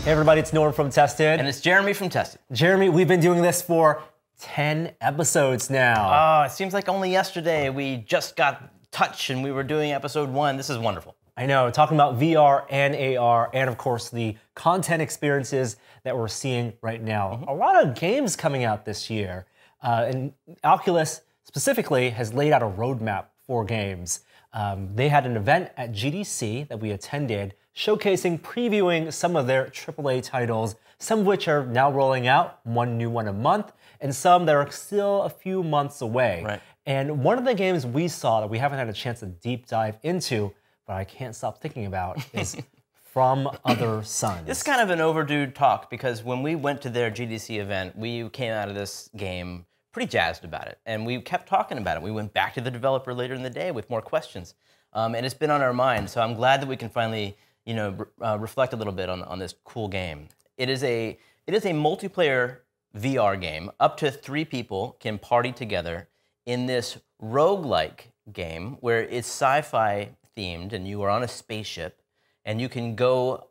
Hey everybody, it's Norm from Tested. And it's Jeremy from Tested. Jeremy, we've been doing this for 10 episodes now. Oh, it seems like only yesterday we just got touch and we were doing episode 1. This is wonderful. I know, talking about VR and AR, and of course the content experiences that we're seeing right now. A lot of games coming out this year, and Oculus specifically has laid out a roadmap for games. They had an event at GDC that we attended, showcasing, previewing some of their AAA titles, some of which are now rolling out, one new one a month, and some that are still a few months away. Right. And one of the games we saw that we haven't had a chance to deep dive into, but I can't stop thinking about, is From Other Suns. This is kind of an overdue talk because when we went to their GDC event, we came out of this game pretty jazzed about it, and we kept talking about it. We went back to the developer later in the day with more questions, and it's been on our mind. So I'm glad that we can finally, reflect a little bit on this cool game. It is a multiplayer VR game. Up to 3 people can party together in this roguelike game where it's sci-fi themed, and you are on a spaceship, and you can go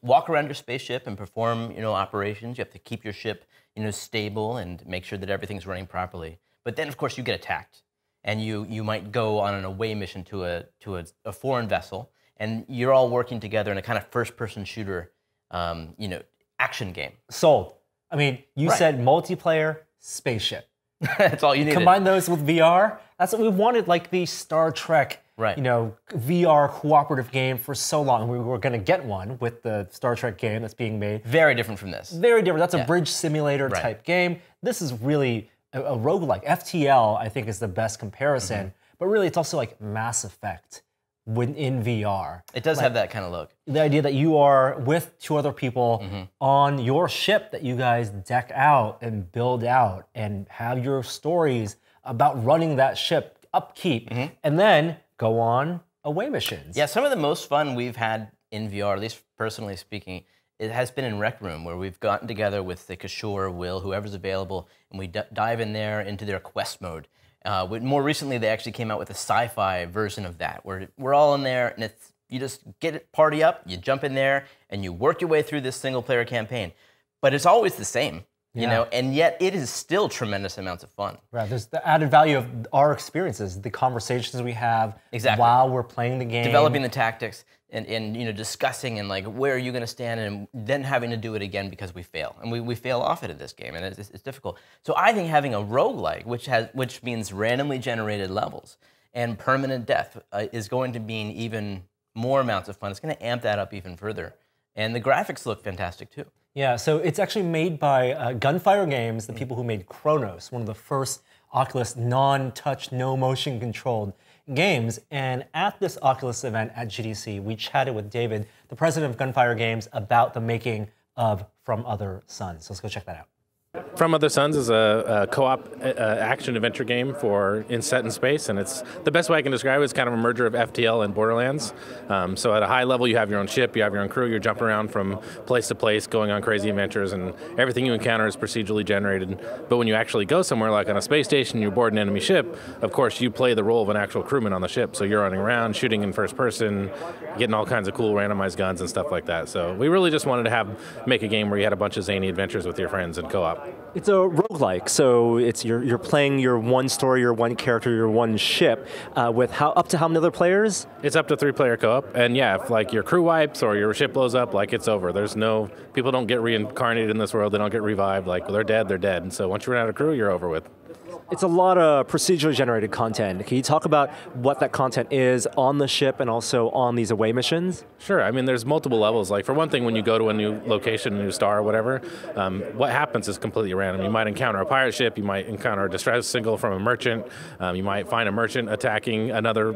walk around your spaceship and perform, operations. You have to keep your ship, stable and make sure that everything's running properly. But then, of course, you get attacked, and you might go on an away mission to a foreign vessel, and you're all working together in a kind of first-person shooter, action game. Sold. I mean, you Right. said multiplayer, spaceship. That's all you needed. Combine those with VR. That's what we wanted, like the Star Trek, Right. VR cooperative game for so long. We were going to get one with the Star Trek game that's being made. Very different from this. Very different. That's Yeah. a bridge simulator Right. type game. This is really a roguelike. FTL, I think, is the best comparison. But really, it's also like Mass Effect in VR. It does have that kind of look. The idea that you are with 2 other people on your ship that you guys deck out and build out and have your stories about running that ship, upkeep, and then go on away missions. Yeah, some of the most fun we've had in VR, at least personally speaking, it has been in Rec Room, where we've gotten together with the Kiser, Will, whoever's available, and we dive in there into their quest mode. More recently, they actually came out with a sci-fi version of that, where we're all in there, and you just get it, party up, you jump in there, and you work your way through this single-player campaign. But it's always the same, and yet it is still tremendous amounts of fun. Right, there's the added value of our experiences, the conversations we have while we're playing the game. Developing the tactics and discussing and like where are you going to stand, and then having to do it again because we fail. And we fail often at this game, and it's difficult. So I think having a roguelike, which means randomly generated levels and permanent death, is going to mean even more amounts of fun. It's going to amp that up even further. And the graphics look fantastic too. Yeah, so it's actually made by Gunfire Games, the people who made Chronos, one of the first Oculus non-touch, no-motion controlled games. And at this Oculus event at GDC, we chatted with David, the president of Gunfire Games, about the making of From Other Suns. So let's go check that out. From Other Suns is a co-op action-adventure game set in space, and it's the best way I can describe it is kind of a merger of FTL and Borderlands. So at a high level, you have your own ship, you have your own crew, you're jumping around from place to place, going on crazy adventures, and everything you encounter is procedurally generated. But when you actually go somewhere, like on a space station, you board an enemy ship, of course, you play the role of an actual crewman on the ship. So you're running around, shooting in first person, getting all kinds of cool randomized guns and stuff like that. So we really just wanted to make a game where you had a bunch of zany adventures with your friends in co-op. It's a roguelike, so it's you're playing your one story, your one character, your one ship, with up to how many other players? It's up to 3-player co-op, and yeah, if like your crew wipes or your ship blows up, like it's over. People don't get reincarnated in this world, they don't get revived, like they're dead, and so once you run out of crew, you're over with. It's a lot of procedurally generated content. Can you talk about what that content is on the ship and also on these away missions? Sure. I mean, there's multiple levels. Like, for one thing, when you go to a new location, a new star or whatever, what happens is completely random. You might encounter a pirate ship. You might encounter a distress signal from a merchant. You might find a merchant attacking another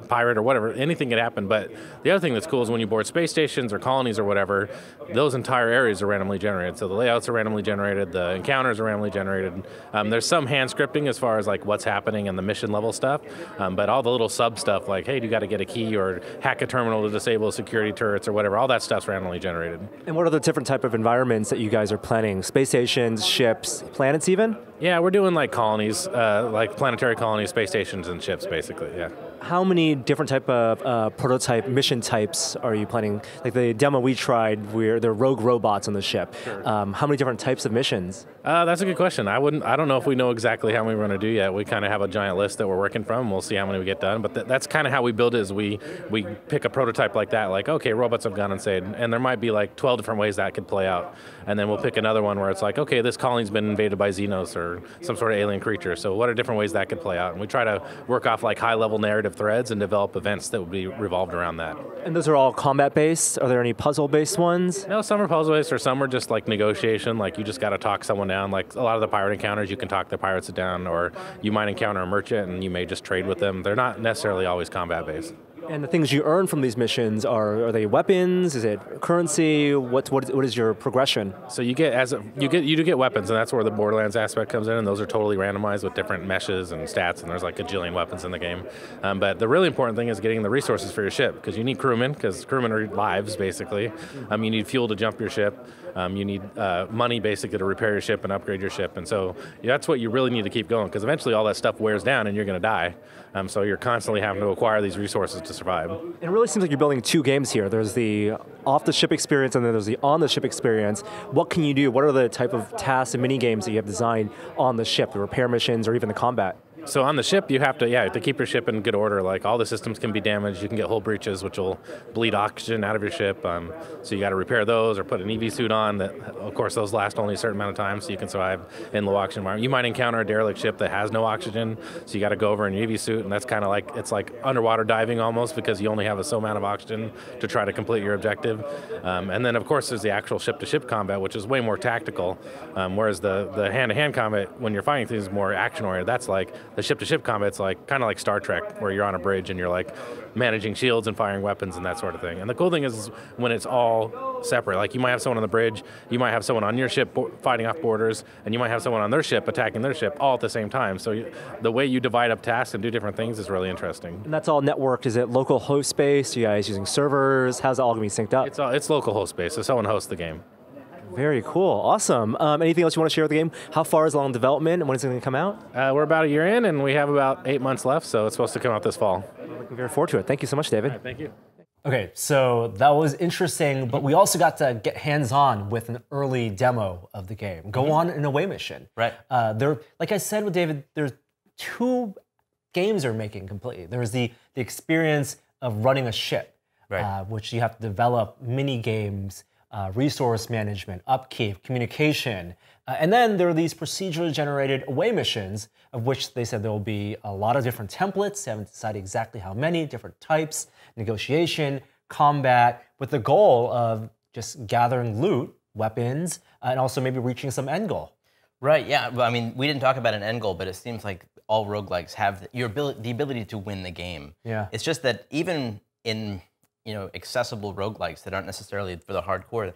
pirate or whatever. Anything can happen. But the other thing that's cool is when you board space stations or colonies or whatever, those entire areas are randomly generated. So the layouts are randomly generated. The encounters are randomly generated. There's some hand scripting as far as like what's happening and the mission level stuff, but all the little sub stuff like, hey, you got to get a key or hack a terminal to disable security turrets or whatever, all that stuff's randomly generated. And what are the different type of environments that you guys are planning? Space stations, ships, planets even? Yeah, we're doing like colonies, like planetary colonies, space stations, and ships, basically, yeah. how many different type of prototype mission types are you planning? Like the demo we tried, where there are rogue robots on the ship. Sure. How many different types of missions? That's a good question. I don't know if we know exactly how many we're going to do yet. We kind of have a giant list that we're working from. We'll see how many we get done. But that's kind of how we build it. Is we pick a prototype like that, like, okay, robots have gone insane, and there might be like 12 different ways that could play out. And then we'll pick another one where it's like, okay, this colony's been invaded by Xenos or some sort of alien creature. So what are different ways that could play out? And we try to work off like high-level narrative threads and develop events that would be revolved around that. And those are all combat-based? Are there any puzzle-based ones? No, some are puzzle-based, or some are just like negotiation. Like you just got to talk someone down. Like a lot of the pirate encounters, you can talk the pirates down, or you might encounter a merchant and you may just trade with them. They're not necessarily always combat-based. And the things you earn from these missions are they weapons? Is it currency? What is your progression? So you do get weapons, and that's where the Borderlands aspect comes in, and those are totally randomized with different meshes and stats, and there's like a gajillion weapons in the game. But the really important thing is getting the resources for your ship, because you need crewmen, because crewmen are lives basically. You need fuel to jump your ship. You need money basically to repair your ship and upgrade your ship, and so that's what you really need to keep going, because eventually all that stuff wears down and you're going to die. So you're constantly having to acquire these resources to survive. It really seems like you're building two games here. There's the off-the-ship experience and then there's the on-the-ship experience. What can you do? What are the type of tasks and mini-games that you have designed on the ship, the repair missions or even the combat? So on the ship, you have to keep your ship in good order. Like all the systems can be damaged. You can get hull breaches, which will bleed oxygen out of your ship. So you got to repair those or put an EV suit on. That, of course, those last only a certain amount of time, so you can survive in low oxygen environment. You might encounter a derelict ship that has no oxygen, so you got to go over in your EV suit, and that's kind of like it's like underwater diving almost, because you only have a so amount of oxygen to try to complete your objective. And then, of course, there's the actual ship-to-ship combat, which is way more tactical. Whereas the hand-to-hand combat, when you're fighting things, is more action-oriented. That's like the ship-to-ship combat's like kind of like Star Trek, where you're on a bridge and you're like managing shields and firing weapons and that sort of thing. And the cool thing is when it's all separate. Like you might have someone on the bridge, you might have someone on your ship fighting off borders, and you might have someone on their ship attacking their ship all at the same time. So the way you divide up tasks and do different things is really interesting. And that's all networked. Is it local host space? Are you guys using servers? How's it all going to be synced up? It's local host space, so someone hosts the game. Very cool. Awesome. Anything else you want to share with the game? How far is it along development, and when is it going to come out? We're about a year in, and we have about 8 months left, so it's supposed to come out this fall. We're looking very forward to it. Thank you so much, David. All right, thank you. Okay, so that was interesting, but we also got to get hands-on with an early demo of the game. Go on an away mission. Right. Like I said with David, there's two games they're making completely. There's the experience of running a ship, right. Which you have to develop mini games, resource management, upkeep, communication. And then there are these procedurally generated away missions, of which they said there will be a lot of different templates. They haven't decided exactly how many, different types, negotiation, combat, with the goal of just gathering loot, weapons, and also maybe reaching some end goal. Right, yeah. Well, I mean, we didn't talk about an end goal, but it seems like all roguelikes have the ability to win the game. Yeah. It's just that even in accessible roguelikes that aren't necessarily for the hardcore,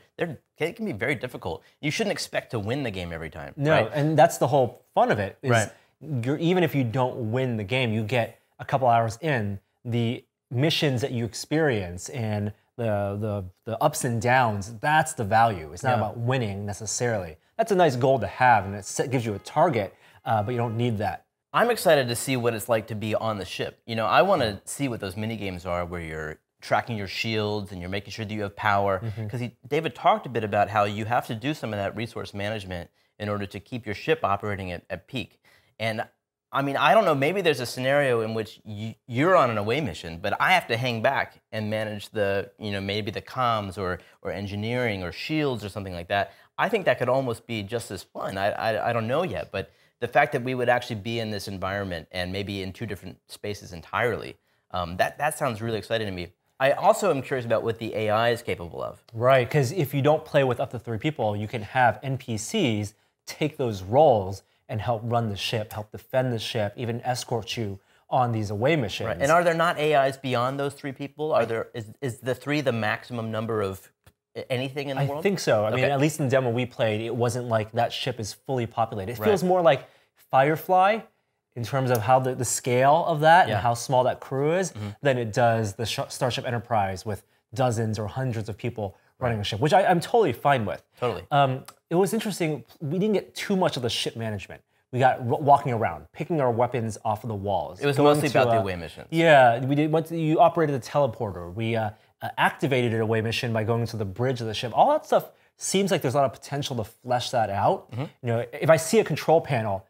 they can be very difficult. You shouldn't expect to win the game every time. No, right? And that's the whole fun of it. Is right. Even if you don't win the game, you get a couple hours in, the missions that you experience and the ups and downs, that's the value. It's not about winning necessarily. That's a nice goal to have, and it gives you a target, but you don't need that. I'm excited to see what it's like to be on the ship. I want to see what those mini games are where you're tracking your shields and you're making sure that you have power. Because David talked a bit about how you have to do some of that resource management in order to keep your ship operating at peak. And I mean, I don't know, maybe there's a scenario in which you're on an away mission, but I have to hang back and manage maybe the comms or engineering or shields or something like that. I think that could almost be just as fun. I don't know yet, but the fact that we would actually be in this environment and maybe in two different spaces entirely, that sounds really exciting to me. I also am curious about what the AI is capable of. Right, because if you don't play with up to 3 people, you can have NPCs take those roles and help run the ship, help defend the ship, even escort you on these away missions. Right. And are there not AIs beyond those 3 people? Is the 3 the maximum number of anything in the world? I think so. I mean, at least in the demo we played, it wasn't like that ship is fully populated. It feels more like Firefly in terms of how the scale of that and how small that crew is than it does the Starship Enterprise with dozens or hundreds of people running a ship, which I'm totally fine with. Totally. It was interesting, we didn't get too much of the ship management. we got walking around, picking our weapons off of the walls. It was mostly about the away missions. Yeah, you operated the teleporter. We activated an away mission by going to the bridge of the ship. All that stuff seems like there's a lot of potential to flesh that out. You know, if I see a control panel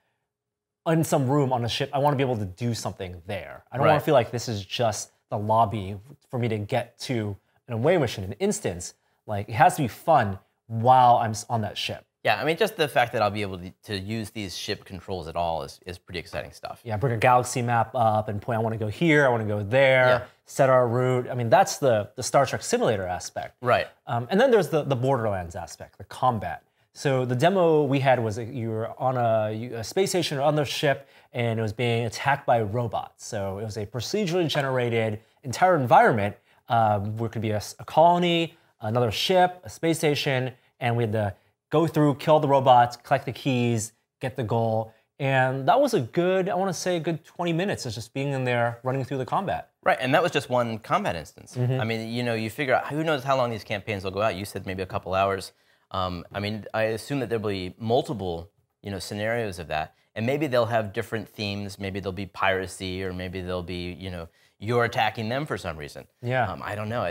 in some room on a ship, I want to be able to do something there. I don't want to feel like this is just the lobby for me to get to an away mission, an instance. Like, it has to be fun while I'm on that ship. Yeah, I mean, just the fact that I'll be able to use these ship controls at all is pretty exciting stuff. Yeah, bring a galaxy map up and point, I want to go here, I want to go there, set our route. I mean, that's the Star Trek simulator aspect. Right. And then there's the Borderlands aspect, the combat. So the demo we had was you were on a space station or on the ship, and it was being attacked by robots. So it was a procedurally generated entire environment where it could be a colony, another ship, a space station, and we had to go through, kill the robots, collect the keys, get the goal. And that was a good, I want to say a good 20 minutes of just being in there, running through the combat. Right, and that was just one combat instance. I mean, you know, you figure out, who knows how long these campaigns will go out. You said maybe a couple hours. I mean, I assume that there'll be multiple, you know, scenarios of that, and maybe they'll have different themes. Maybe there'll be piracy, or maybe there'll be, you know, you're attacking them for some reason. Yeah. I don't know.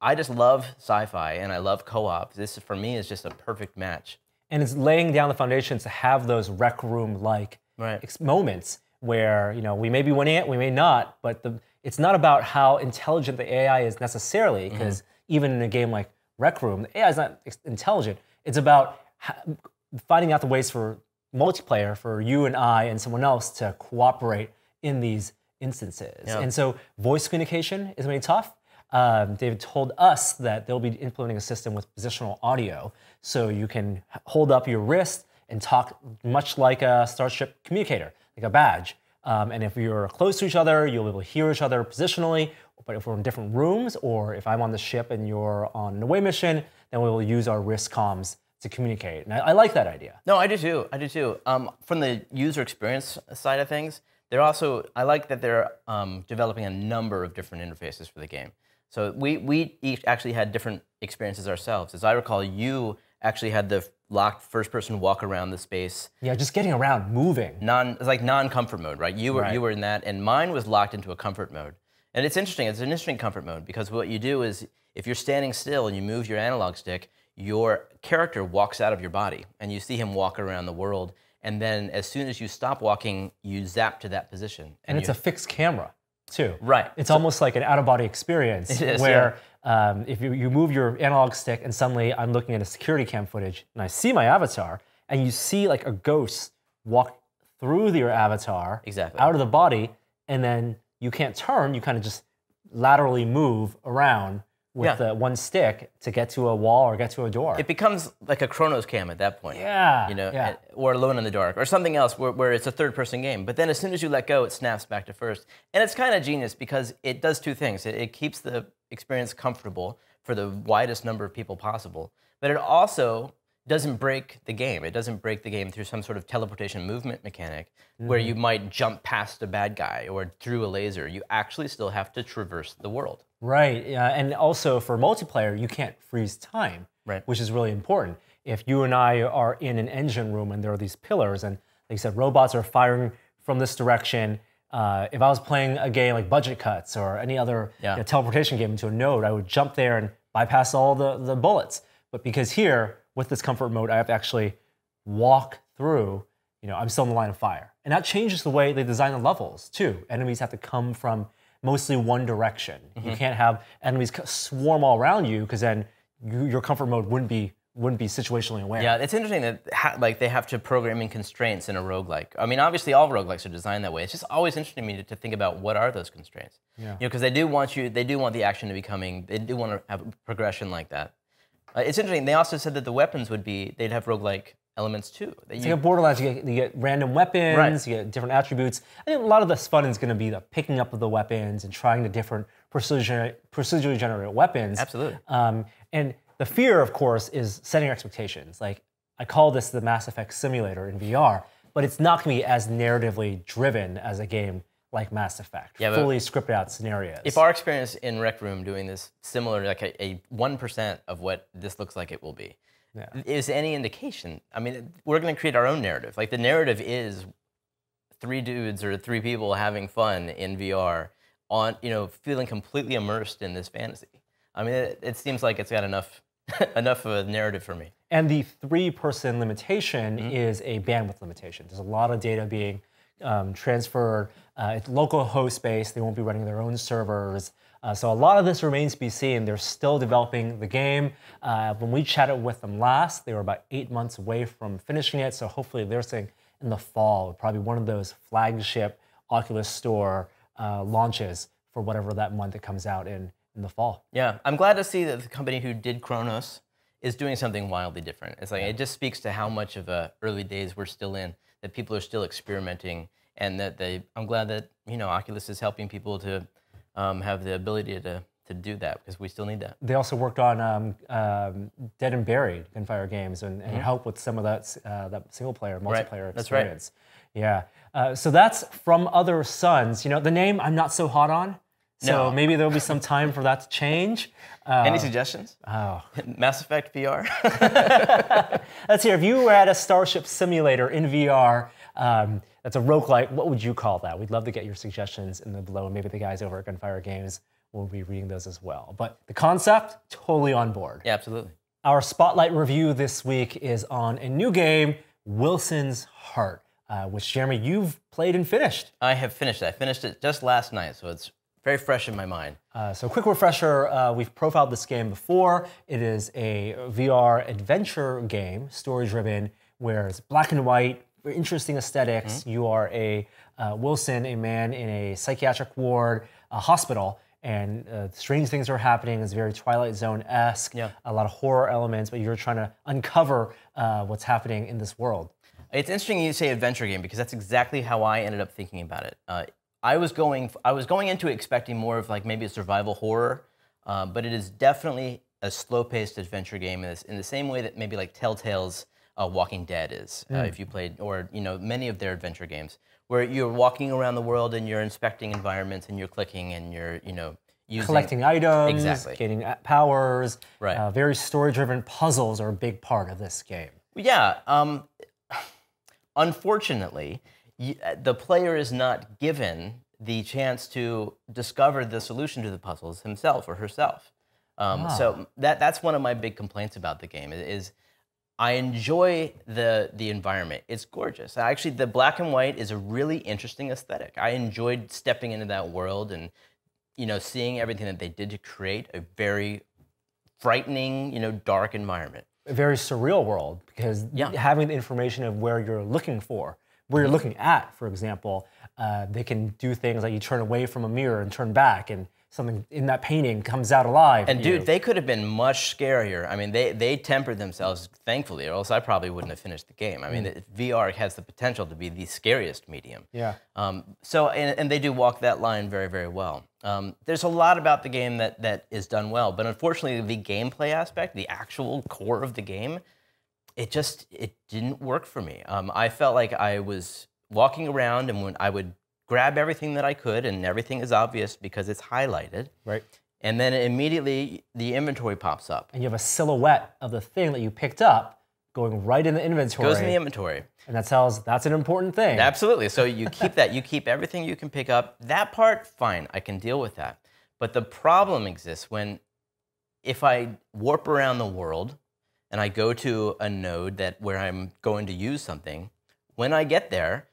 I just love sci-fi, and I love co-op. This, for me, is just a perfect match. And it's laying down the foundations to have those rec room-like moments where, you know, we may be winning it, we may not, but it's not about how intelligent the AI is necessarily, because even in a game like Rec Room, the AI is not intelligent. It's about finding out the ways for multiplayer, for you and I and someone else to cooperate in these instances. Yeah. And so voice communication is going to be tough. David told us that they'll be implementing a system with positional audio, so you can hold up your wrist and talk much like a Starship communicator, like a badge. And if you're close to each other, you'll be able to hear each other positionally. But if we're in different rooms, or if I'm on the ship and you're on an away mission, then we will use our wrist comms to communicate. And I like that idea. No, I do too. I do too. From the user experience side of things, they're also, I like that they're developing a number of different interfaces for the game. So we each actually had different experiences ourselves. As I recall, you actually had the locked first-person walk around the space. Yeah, just getting around, moving. It's like non-comfort mode, right? You were in that, and mine was locked into a comfort mode. And it's interesting. It's an interesting comfort mode, because what you do is, if you're standing still and you move your analog stick, your character walks out of your body, and you see him walk around the world. And then as soon as you stop walking, you zap to that position. And it's a fixed camera, too. Right. It's almost like an out-of-body experience, it is, where if you move your analog stick and suddenly I'm looking at a security cam footage and I see my avatar, and you see like a ghost walk through your avatar, out of the body, and then you can't turn, you kind of just laterally move around with one stick to get to a wall or get to a door. It becomes like a Chronos cam at that point. Yeah. You know, or Alone in the Dark, or something else where it's a third-person game. But then as soon as you let go, it snaps back to first. And it's kind of genius, because it does two things. It keeps the experience comfortable for the widest number of people possible, but it also doesn't break the game. It doesn't break the game through some sort of teleportation movement mechanic where you might jump past a bad guy or through a laser. You actually still have to traverse the world. Right, and also for multiplayer, you can't freeze time, which is really important. If you and I are in an engine room and there are these pillars, and like you said, robots are firing from this direction, if I was playing a game like Budget Cuts or any other teleportation game into a node, I would jump there and bypass all the bullets. But because here, with this comfort mode, I have to actually walk through, you know, I'm still in the line of fire. And that changes the way they design the levels, too. Enemies have to come from mostly one direction. You can't have enemies swarm all around you, because then your comfort mode wouldn't be situationally aware. Yeah, it's interesting that like they have to program in constraints in a roguelike. I mean, obviously all roguelikes are designed that way. It's just always interesting to me to think about what are those constraints. You know, because they do want the action to be coming. They do want to have a progression like that. It's interesting. They also said that the weapons they'd have roguelike elements too. It's like a Borderlands, you get random weapons, you get different attributes. I think a lot of this fun is going to be the picking up of the weapons and trying the different procedurally generated weapons. Absolutely. And the fear, of course, is setting expectations. Like, I call this the Mass Effect simulator in VR, but it's not going to be as narratively driven as a game like Mass Effect, fully scripted out scenarios. If our experience in Rec Room doing this similar, like a 1% of what this looks like it will be, is any indication. I mean, we're going to create our own narrative. Like the narrative is 3 dudes or 3 people having fun in VR on, feeling completely immersed in this fantasy. I mean, it seems like it's got enough enough of a narrative for me. And the 3-person limitation is a bandwidth limitation. There's a lot of data being transferred. It's local host based. They won't be running their own servers. So a lot of this remains to be seen. They're still developing the game. When we chatted with them last, they were about 8 months away from finishing it. So hopefully they're saying in the fall, probably one of those flagship Oculus Store launches for whatever that month it comes out in the fall. Yeah, I'm glad to see that the company who did Chronos is doing something wildly different. It's like it just speaks to how much of the early days we're still in, that people are still experimenting, and that I'm glad that Oculus is helping people to have the ability to do that, because we still need that. They also worked on Dead and Buried Gunfire games and help with some of that single player multiplayer experience. Right. Yeah. So that's From Other Suns. The name I'm not so hot on. So maybe there'll be some time for that to change. Any suggestions? Oh. Mass Effect VR? Let's hear, if you were at a Starship Simulator in VR, that's a roguelike, what would you call that? We'd love to get your suggestions in the below, and maybe the guys over at Gunfire Games will be reading those as well. But the concept, totally on board. Yeah, absolutely. Our Spotlight review this week is on a new game, Wilson's Heart, which, Jeremy, you've played and finished. I have finished it. I finished it just last night, so it's very fresh in my mind. So quick refresher, we've profiled this game before. It is a VR adventure game, story-driven, where it's black and white, very interesting aesthetics. You are a Wilson, a man in a psychiatric ward, a hospital, and strange things are happening. It's very Twilight Zone-esque, a lot of horror elements, but you're trying to uncover what's happening in this world. It's interesting you say adventure game, because that's exactly how I ended up thinking about it. I was going into it expecting more of like maybe a survival horror, but it is definitely a slow-paced adventure game in the same way that maybe like Telltale's Walking Dead is, if you played, or many of their adventure games, where you're walking around the world and you're inspecting environments and you're clicking and you're using, collecting items, exactly, gaining powers. Right. Very story-driven puzzles are a big part of this game. Yeah. Unfortunately, the player is not given the chance to discover the solution to the puzzles himself or herself. So that's one of my big complaints about the game is I enjoy the environment. It's gorgeous. Actually, the black and white is a really interesting aesthetic. I enjoyed stepping into that world and seeing everything that they did to create a very frightening, dark environment. A very surreal world, because having the information of where you're looking for, where you're looking at, for example, they can do things like you turn away from a mirror and turn back, and something in that painting comes out alive. And dude, they could have been much scarier. I mean, they tempered themselves, thankfully, or else I probably wouldn't have finished the game. I mean, VR has the potential to be the scariest medium. Yeah. So they do walk that line very, very well. There's a lot about the game that is done well, but unfortunately, the gameplay aspect, the actual core of the game, it didn't work for me. I felt like I was walking around, and when I would grab everything that I could, and everything is obvious because it's highlighted. Right. And then immediately the inventory pops up. And you have a silhouette of the thing that you picked up going right in the inventory. Goes in the inventory. And that tells that's an important thing. Absolutely. So you keep that. You keep everything you can pick up. That part, fine. I can deal with that. But the problem exists if I warp around the world and I go to a node where I'm going to use something, when I get there,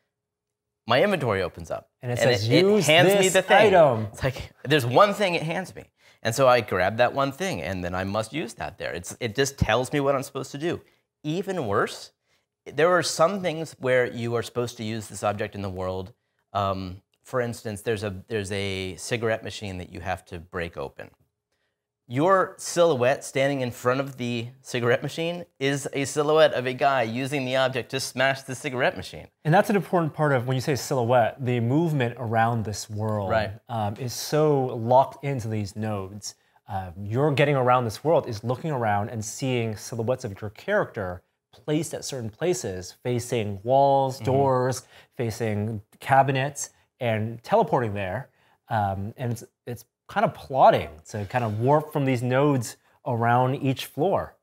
my inventory opens up. And it says, it use hands this me the thing. item. It's like, there's one thing it hands me. And so I grab that one thing, and then I must use that there. It just tells me what I'm supposed to do. Even worse, there are some things where you are supposed to use this object in the world. For instance, there's a cigarette machine that you have to break open. Your silhouette standing in front of the cigarette machine is a silhouette of a guy using the object to smash the cigarette machine. And that's an important part of, when you say silhouette, the movement around this world is so locked into these nodes. You're getting around this world is looking around and seeing silhouettes of your character placed at certain places, facing walls, doors, facing cabinets, and teleporting there. And it's kind of plotting to kind of warp from these nodes around each floor.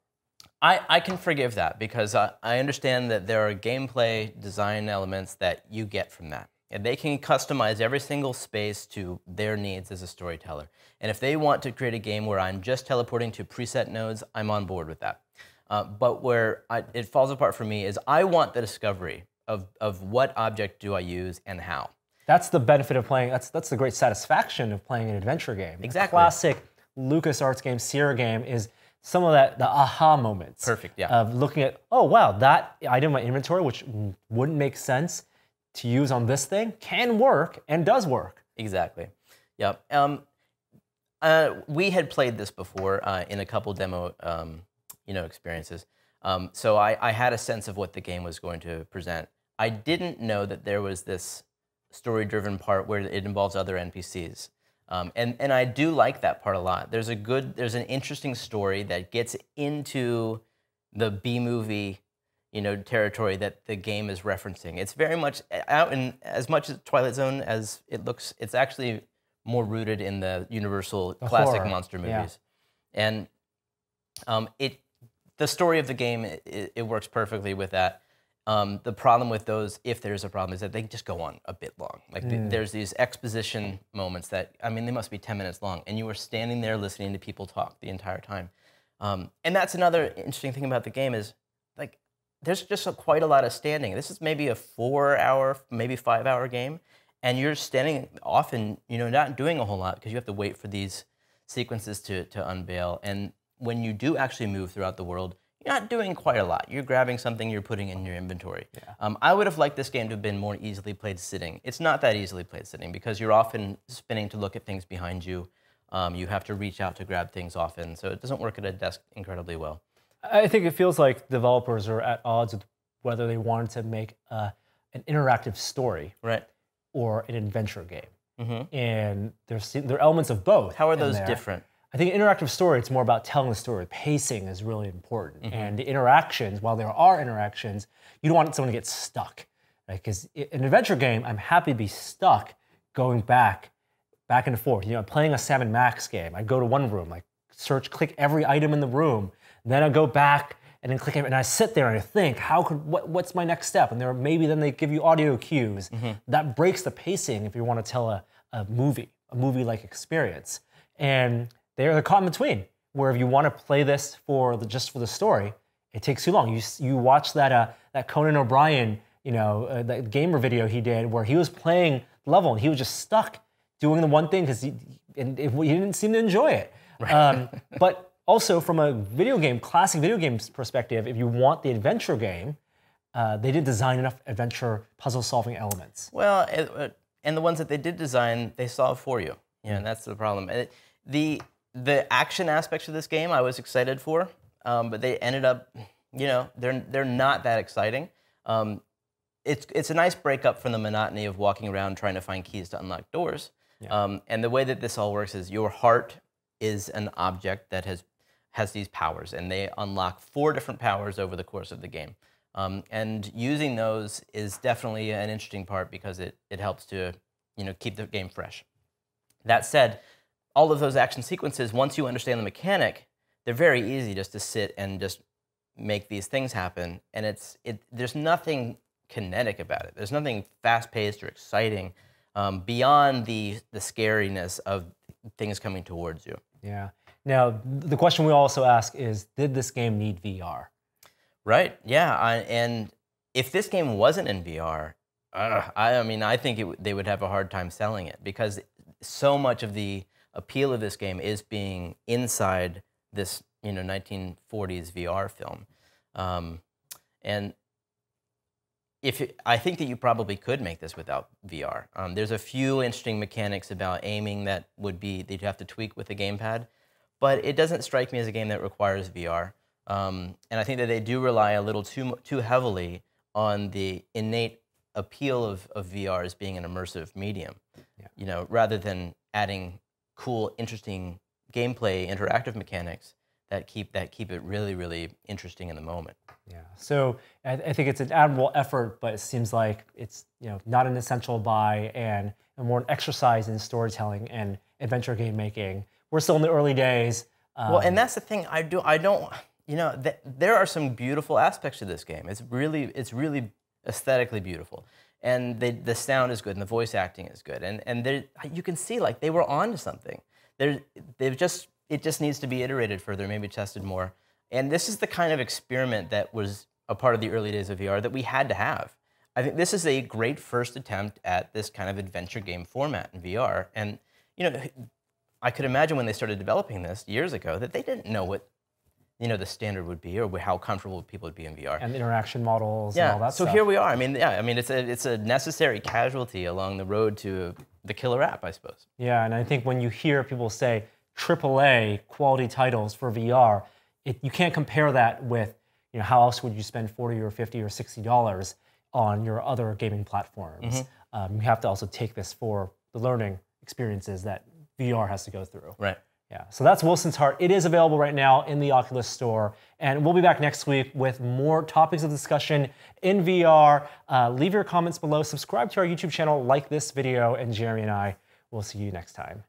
I can forgive that because I understand that there are gameplay design elements that you get from that. And they can customize every single space to their needs as a storyteller. And if they want to create a game where I'm just teleporting to preset nodes, I'm on board with that. But where it falls apart for me is I want the discovery of what object do I use and how. That's the benefit of playing, that's the great satisfaction of playing an adventure game. Exactly. A classic LucasArts game, Sierra game, is some of the aha moments. Perfect, yeah. Of looking at, oh wow, that item in my inventory, which wouldn't make sense to use on this thing, can work and does work. Exactly. Yep. We had played this before in a couple demo experiences. So I had a sense of what the game was going to present. I didn't know that there was this story-driven part where it involves other NPCs. And I do like that part a lot. There's an interesting story that gets into the B-movie, territory that the game is referencing. It's very much out in as much as Twilight Zone as it looks. It's actually more rooted in the Universal classic horror. monster movies. Yeah. And the story of the game, it works perfectly with that. The problem with those, if there's a problem, is that they just go on a bit long. Like there's these exposition moments that, I mean, they must be 10 minutes long, and you are standing there listening to people talk the entire time. And that's another interesting thing about the game is, like, there's just quite a lot of standing. This is maybe a 4-hour, maybe 5-hour game, and you're standing often, not doing a whole lot because you have to wait for these sequences to unveil. And when you do actually move throughout the world, you're not doing quite a lot. You're grabbing something, you're putting in your inventory. Yeah. I would have liked this game to have been more easily played sitting. It's not that easily played sitting because you're often spinning to look at things behind you. You have to reach out to grab things often, so it doesn't work at a desk incredibly well. I think it feels like developers are at odds with whether they wanted to make an interactive story, right, or an adventure game. Mm-hmm. And there are elements of both. How are those different? I think interactive story, it's more about telling the story. Pacing is really important. Mm-hmm. And the interactions, while there are interactions, you don't want someone to get stuck. Because an adventure game, I'm happy to be stuck going back and forth. Playing a Sam & Max game, I go to one room, like click every item in the room, then I go back and then click it, and I sit there and I think, what's my next step? And then they give you audio cues. Mm-hmm. That breaks the pacing if you want to tell a movie-like experience. And they're caught in between, where if you want to play this just for the story, it takes too long. You watch that Conan O'Brien, that gamer video he did, where he was playing level and he was just stuck doing the one thing because he didn't seem to enjoy it. Right. But also from a classic video games perspective, if you want the adventure game, they did design enough adventure puzzle-solving elements. Well, and the ones that they did design, they solve for you. And that's the problem. The action aspects of this game I was excited for, but they ended up, they're not that exciting. It's a nice breakup from the monotony of walking around trying to find keys to unlock doors. Yeah. And the way that this all works is your heart is an object that has these powers, and they unlock 4 different powers over the course of the game. And using those is definitely an interesting part because it helps to keep the game fresh. That said, all of those action sequences, once you understand the mechanic, they're very easy just to sit and just make these things happen. And there's nothing kinetic about it. There's nothing fast-paced or exciting beyond the scariness of things coming towards you. Yeah. Now, the question we also ask is, did this game need VR? Right, yeah. And if this game wasn't in VR, I think they would have a hard time selling it because so much of the appeal of this game is being inside this 1940s VR film. And I think that you probably could make this without VR. There's a few interesting mechanics about aiming that you'd have to tweak with a gamepad, but it doesn't strike me as a game that requires VR. And I think that they do rely a little too heavily on the innate appeal of VR as being an immersive medium, rather than adding cool, interesting gameplay, interactive mechanics that keep it really, really interesting in the moment. Yeah. So I think it's an admirable effort, but it seems like it's not an essential buy and more an exercise in storytelling and adventure game making. We're still in the early days. Well, and that's the thing. I don't. you know, there are some beautiful aspects to this game. It's really aesthetically beautiful, and the sound is good, and the voice acting is good, and you can see like they were on to something. It just needs to be iterated further, maybe tested more. And this is the kind of experiment that was a part of the early days of VR that we had to have. I think this is a great first attempt at this kind of adventure game format in VR. And you know, I could imagine when they started developing this years ago that they didn't know what, you know, the standard would be or how comfortable people would be in VR. And interaction models and all that so stuff. here we are. I mean, it's a necessary casualty along the road to the killer app, I suppose. Yeah, and I think when you hear people say AAA quality titles for VR, you can't compare that with, you know, how else would you spend $40 or $50 or $60 on your other gaming platforms? You have to also take this for the learning experiences that VR has to go through. Right. Yeah, so that's Wilson's Heart. It is available right now in the Oculus Store. And we'll be back next week with more topics of discussion in VR. Leave your comments below. Subscribe to our YouTube channel, like this video, and Jeremy and I will see you next time.